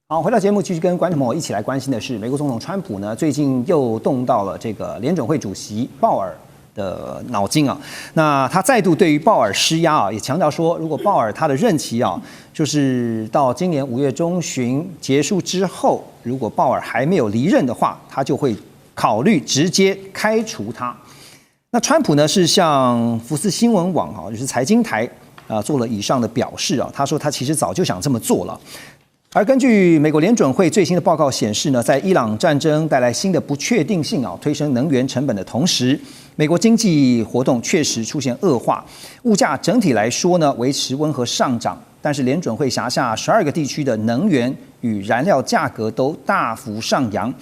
好，回到節目，繼續跟觀眾朋友一起來關心的是，美國總統川普呢，最近又動到了這個聯準會主席鮑爾的腦筋啊。那他再度對於鮑爾施壓啊，也強調說，如果鮑爾他的任期啊，就是到今年5月中旬結束之後，如果鮑爾還沒有離任的話，他就會考慮直接開除他。那川普呢，是向福斯新聞網啊，就是財經台做了以上的表示啊。他說他其實早就想這麼做了。而根據美國聯準會最新的報告顯示呢，在伊朗戰爭帶來新的不確定性啊，推升能源成本的同時，美國經濟活動確實出現惡化，物價整體來說呢維持溫和上漲，但是聯準會轄下12個地區的能源與燃料價格都大幅上揚，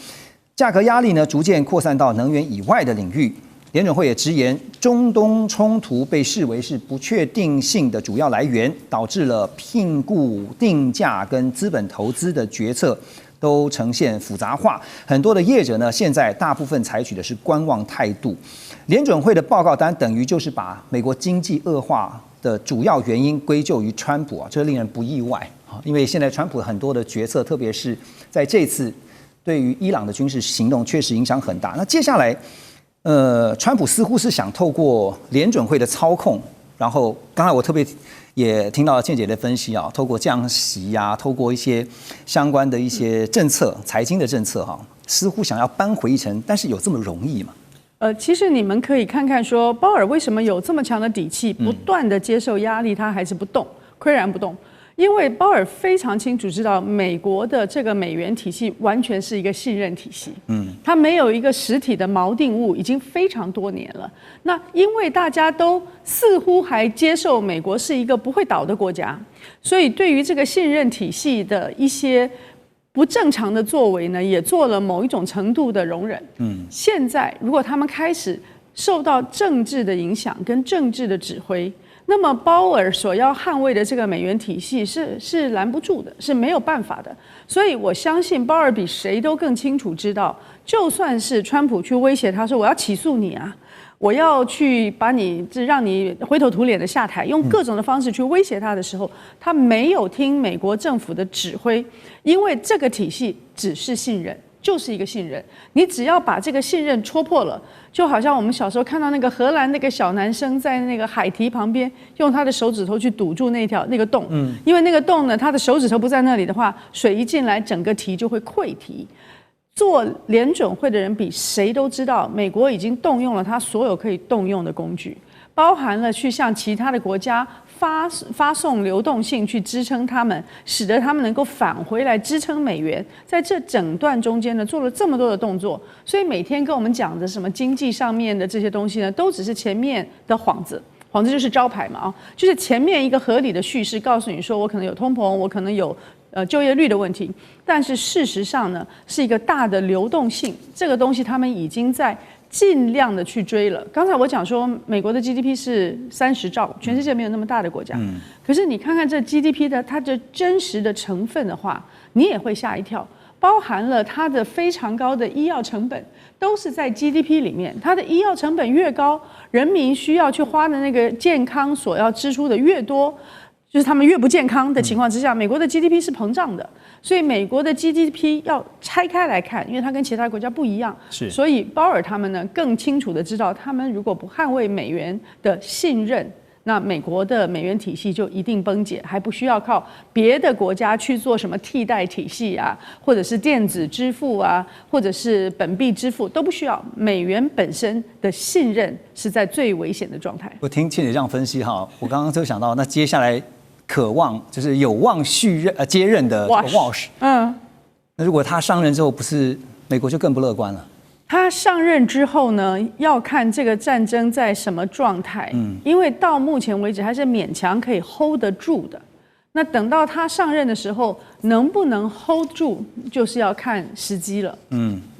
價格壓力呢逐漸擴散到能源以外的領域。聯準會也直言，中東衝突被視為是不確定性的主要來源，導致了聘僱、定價跟資本投資的決策都呈現複雜化。很多的業者呢，現在大部分採取的是觀望態度。聯準會的報告單等於就是把美國經濟惡化的主要原因歸咎於川普啊，這令人不意外啊，因為現在川普很多的決策，特別是在這次對於伊朗的軍事行動，確實影響很大。那接下來，川普似乎是想透過聯準會的操控，然後剛才我特別也聽到倩姐的分析啊，透過降息啊，透過一些相關的一些政策、財經的政策哈，似乎想要扳回一城，但是有這麼容易嗎？其實你們可以看看說，鮑爾為什麼有這麼強的底氣，不斷的接受壓力，他還是不動，巋然不動。因為鮑爾非常清楚知道，美國的這個美元體系完全是一個信任體系，它沒有一個實體的锚定物，已經非常多年了。那因為大家都似乎還接受美國是一個不會倒的國家，所以對於這個信任體系的一些不正常的作為呢，也做了某一種程度的容忍。現在如果他們開始受到政治的影響跟政治的指揮，那麼鮑爾所要捍衛的這個美元體系是攔不住的，是沒有辦法的。所以我相信鮑爾比誰都更清楚知道，就算是川普去威脅他說我要起訴你啊，我要去把你讓你灰頭土臉的下台，用各種的方式去威脅他的時候，他沒有聽美國政府的指揮，因為這個體系只是信任。就是一個信任，你只要把這個信任戳破了，就好像我們小時候看到那個荷蘭那個小男生在那個海堤旁邊，用他的手指頭去堵住那個洞，因為那個洞呢，他的手指頭不在那裡的話，水一進來，整個堤就會潰堤。做聯準會的人比誰都知道，美國已經動用了他所有可以動用的工具，包含了去向其他的國家發送流動性去支撐他們，使得他們能夠返回來支撐美元。在這整段中間呢，做了這麼多的動作，所以每天跟我們講的什麼經濟上面的這些東西呢，都只是前面的幌子。幌子就是招牌嘛啊，就是前面一個合理的敘事，告訴你說我可能有通膨，我可能有就業率的問題，但是事實上呢，是一個大的流動性，這個東西他們已經在盡量的去追了。剛才我講說，美國的 GDP 是30兆，全世界沒有那麼大的國家。可是你看看這 GDP 的它的真實的成分的話，你也会嚇一跳，包含了它的非常高的醫藥成本，都是在 GDP 裡面。它的醫藥成本越高，人民需要去花的那個健康所要支出的越多，就是他們越不健康的情況之下，美國的 GDP 是膨脹的，所以美國的 GDP 要拆開來看，因為它跟其他國家不一樣，所以鮑爾他們呢更清楚的知道，他們如果不捍衛美元的信任，那美國的美元體系就一定崩解，還不需要靠別的國家去做什麼替代體系啊，或者是電子支付啊，或者是本幣支付，都不需要。美元本身的信任是在最危險的狀態。我聽倩姐這樣分析哈，我剛剛就想到，那接下來渴望就是有望接任的 Walsh， 那如果他上任之後，不是美國就更不樂觀了？他上任之後呢，要看這個戰爭在什麼狀態，因為到目前為止還是勉強可以 hold 得住的。那等到他上任的時候，能不能 hold 住，就是要看時機了。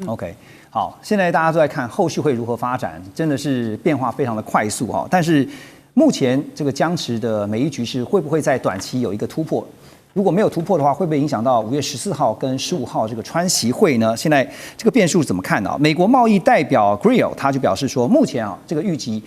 OK， 好，現在大家都在看後續會如何發展，真的是變化非常的快速哈。但是目前這個僵持的美伊局勢會不會在短期有一個突破？如果沒有突破的話，會不會影響到5月14號跟15號這個川習會呢？現在這個變數怎麼看呢？美國貿易代表 Greer 他就表示說，目前這個預期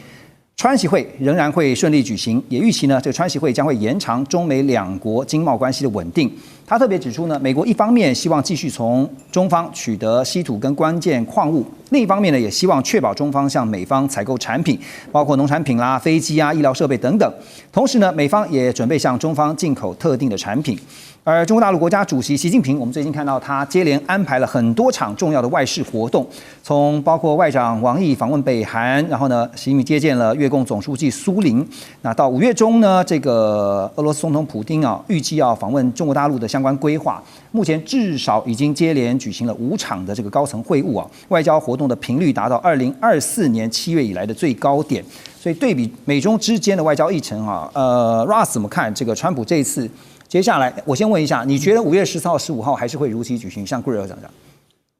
川習會仍然會順利舉行，也預期呢這個川習會將會延長中美兩國經貿關係的穩定。他特別指出呢，美國一方面希望繼續從中方取得稀土跟關鍵礦物，另一方面呢，也希望確保中方向美方採購產品，包括農產品啦、飛機啊、醫療設備等等。同時呢，美方也準備向中方進口特定的產品。而中國大陸國家主席習近平，我們最近看到他接連安排了很多場重要的外事活動，從包括外長王毅訪問北韓，然後呢，習近平接見了越共總書記蘇林。那到5月中呢，這個俄羅斯總統普丁啊，預計要訪問中國大陸的相關規劃，目前至少已經接連舉行了5場的這個高層會晤啊，外交活動的頻率達到2024年7月以來的最高點。所以對比美中之間的外交議程啊，Ross 怎麼看這個川普這一次？接下來，我先問一下，你覺得5月14號、15號還是會如期舉行？像 Greer 講，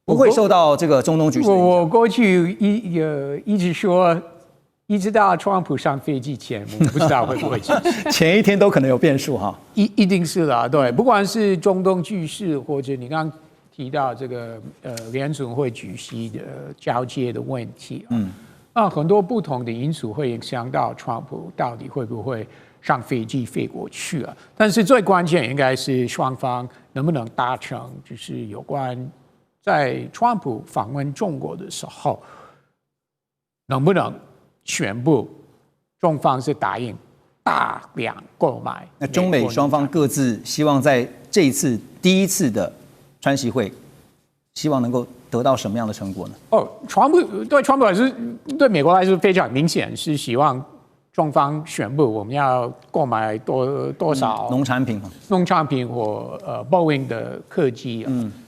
不會受到這個中東局勢的影響？我過去一直說，一直到川普上飛機前，我不知道會不會舉行。前一天都可能有變數哈。一定是啦，對，不管是中東局勢，或者你剛剛提到這個聯準會主席的交接的問題啊，很多不同的因素會影響到川普到底會不會上飛機飛過去了，但是最關鍵應該是雙方能不能達成，就是有關在川普訪問中國的時候，能不能宣布中方是答應大量購買。那中美雙方各自希望在這一次第一次的川習會，希望能夠得到什麼樣的成果呢？對川普來說，對美國來說非常明顯是希望中方宣布我們要購買多少農產品或Boeing 的客機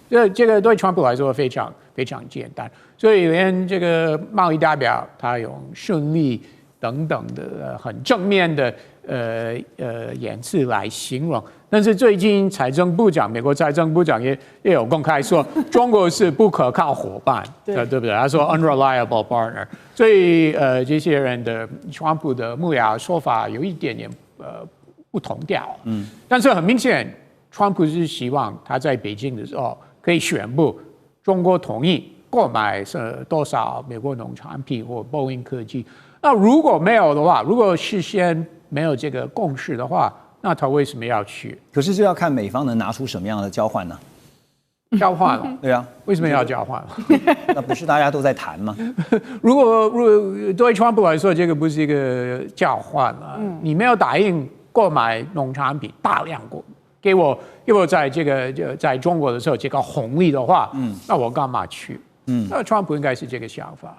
這個對川普來說非常非常簡單，所以連這個貿易代表他用順利等等的很正面的言辭來形容。但是最近美國財政部長也有公開說，中國是不可靠夥伴，對不對？他說 unreliable partner。所以這些人的川普的幕僚說法有一點點不同調。但是很明顯，川普是希望他在北京的時候可以宣布中國同意購買多少美國農產品或波音科技。那如果沒有的話，如果事先沒有這個共識的話，那他為什麼要去？可是就要看美方能拿出什麼樣的交換呢？交換了，對啊，為什麼要交換？那不是大家都在談嗎？如果對川普來說，這個不是一個交換了，你沒有答應購買農產品大量給我在這個在中國的時候這個紅利的話，那我幹嘛去？那川普應該是這個想法。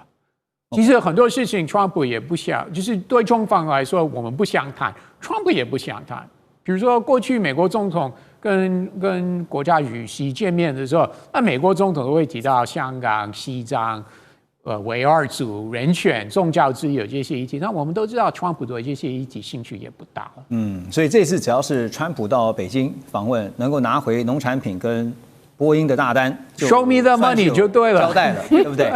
其實很多事情，川普也不想，就是對中方來說，我們不想談，川普也不想談。比如說，過去美國總統跟國家主席見面的時候，那美國總統都會提到香港、西藏、維吾爾族、人權、宗教自由這些議題。那我們都知道，川普對這些議題興趣也不大。所以這次只要是川普到北京訪問，能夠拿回農產品跟波音的大單 ，Show me the money 就對了，交代了，对不對？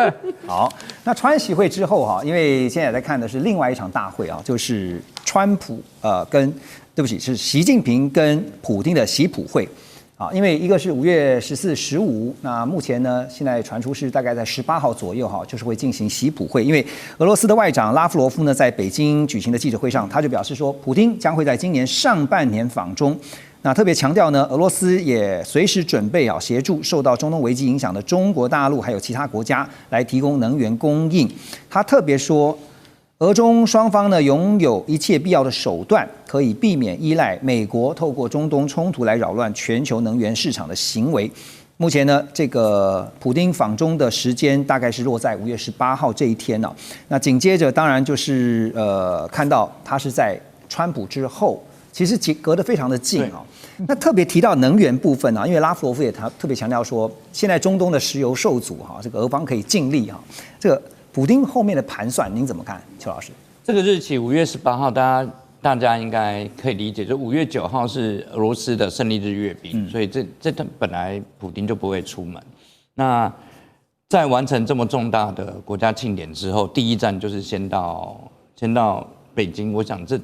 好，那川習會之後哈，因為現在在看的是另外一場大會啊，就是川普是習近平跟普丁的習普會啊，因為一個是5月14、15，那目前呢，現在傳出是大概在18號左右哈，就是會進行習普會。因為俄羅斯的外長拉夫羅夫呢，在北京舉行的記者會上，他就表示說，普丁將會在今年上半年訪中。那特別強調呢，俄羅斯也隨時準備協助受到中東危機影響的中國大陸還有其他國家來提供能源供應。他特別說，俄中雙方呢擁有一切必要的手段，可以避免依賴美國透過中東衝突來擾亂全球能源市場的行為。目前呢，這個普丁訪中的時間大概是落在5月18號這一天呢。那緊接着，當然就是看到他是在川普之後。其實隔得非常的近啊。那特別提到能源部分啊，因為拉夫羅夫也特別強調說，現在中東的石油受阻哈，這個俄方可以盡力哈。這個普丁後面的盤算，您怎麼看，邱老師？這個日期5月18號，大家應該可以理解，就5月9號是俄羅斯的勝利日閱兵，所以這本來普丁就不會出門。那在完成這麼重大的國家慶典之後，第一站就是先到北京，我想這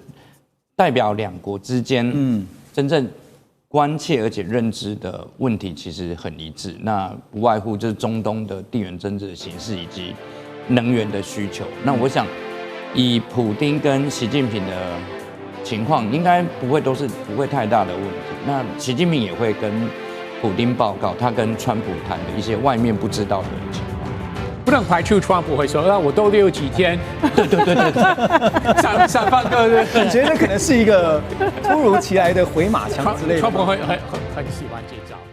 代表兩國之間真正關切而且認知的問題其實很一致，那不外乎就是中東的地緣政治的形勢以及能源的需求。那我想以普丁跟習近平的情況，應該不會太大的問題。那習近平也會跟普丁報告他跟川普談的一些外面不知道的情況。不能排除川普會說，那我多留幾天。對，想放個。我覺得可能是一個突如其來的回馬槍之類的。川普會很喜歡這招。